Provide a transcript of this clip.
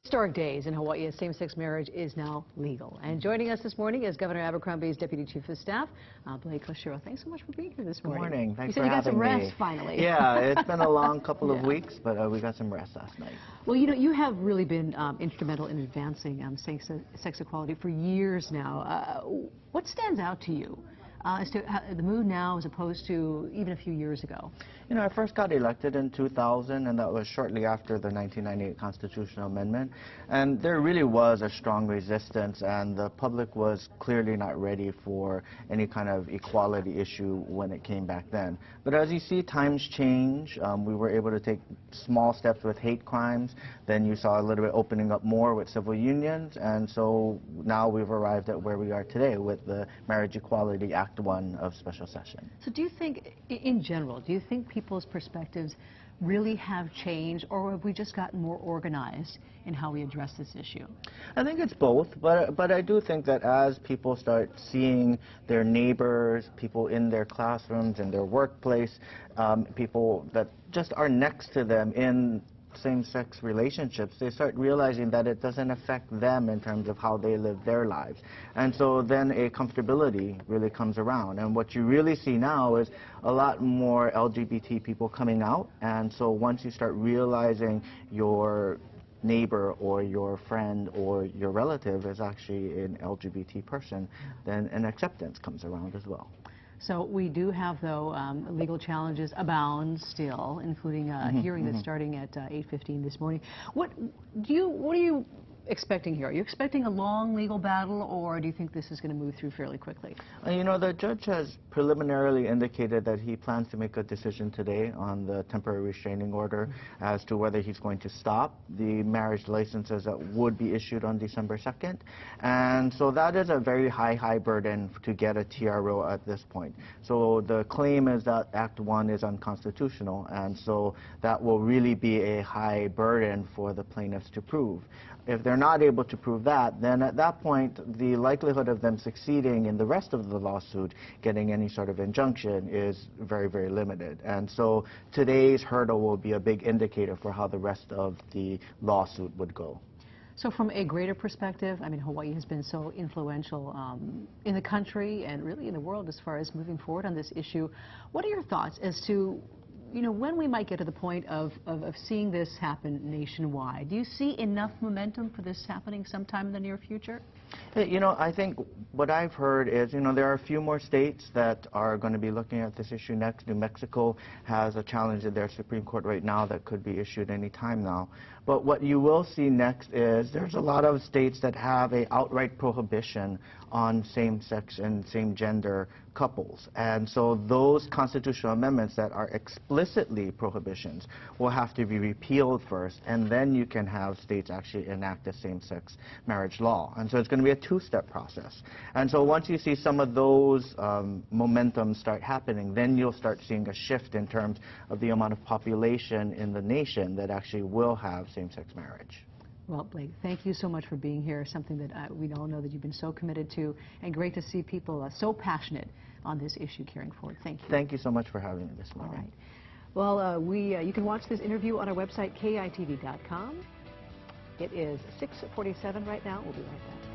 Historic days in Hawaii as same-sex marriage is now legal. And joining us this morning is Governor Abercrombie's Deputy Chief of Staff, Blake Oshiro. Thanks so much for being here this morning. Good morning. Thanks for having me. You said you got some rest finally. Yeah, it's been a long couple of weeks, but we got some rest last night. Well, you know, you have really been instrumental in advancing same-sex equality for years now. What stands out to you as to how the mood now as opposed to even a few years ago? You know, I first got elected in 2000, and that was shortly after the 1998 constitutional amendment. And there really was a strong resistance, and the public was clearly not ready for any kind of equality issue when it came back then. But as you see, times change. We were able to take small steps with hate crimes. Then you saw a little bit opening up more with civil unions. And so now we've arrived at where we are today with the Marriage Equality Act 1 of special session. So do you think, in general, do you think people's perspectives really have changed, or have we just gotten more organized in how we address this issue? I think it's both, but I do think that as people start seeing their neighbors, people in their classrooms, in their workplace, people that just are next to them in same-sex relationships, they start realizing that it doesn't affect them in terms of how they live their lives. And so then a comfortability really comes around. And what you really see now is a lot more LGBT people coming out. And so once you start realizing your neighbor or your friend or your relative is actually an LGBT person, then an acceptance comes around as well. So we do have, though, legal challenges abound still, including a hearing that's starting at 8:15 this morning. What are you expecting here? Are you expecting a long legal battle, or do you think this is going to move through fairly quickly? You know, the judge has preliminarily indicated that he plans to make a decision today on the temporary restraining order as to whether he's going to stop the marriage licenses that would be issued on December 2nd. And so that is a very high burden to get a TRO at this point. So the claim is that Act 1 is unconstitutional, and so that will really be a high burden for the plaintiffs to prove. If they're not able to prove that, then at that point, the likelihood of them succeeding in the rest of the lawsuit, getting any sort of injunction, is very limited. And so today's hurdle will be a big indicator for how the rest of the lawsuit would go. So from a greater perspective, I mean, Hawaii has been so influential in the country and really in the world as far as moving forward on this issue. What are your thoughts as to, you know, when we might get to the point of seeing this happen nationwide? Do you see enough momentum for this happening sometime in the near future? You know, I think what I've heard is, you know, there are a few more states that are going to be looking at this issue next. New Mexico has a challenge in their Supreme Court right now that could be issued any time now. But what you will see next is there's a lot of states that have an outright prohibition on same-sex and same-gender couples. And so those constitutional amendments that are explicitly prohibitions will have to be repealed first, and then you can have states actually enact a same-sex marriage law. And so it's going to be a two-step process. And so once you see some of those momentum start happening, then you'll start seeing a shift in terms of the amount of population in the nation that actually will have same-sex marriage. Well, Blake, thank you so much for being here, something that we all know that you've been so committed to, and great to see people so passionate on this issue carrying forward. Thank you. Thank you so much for having me this morning. All right. Well, you can watch this interview on our website, kitv.com. It is 6:47 right now. We'll be right back.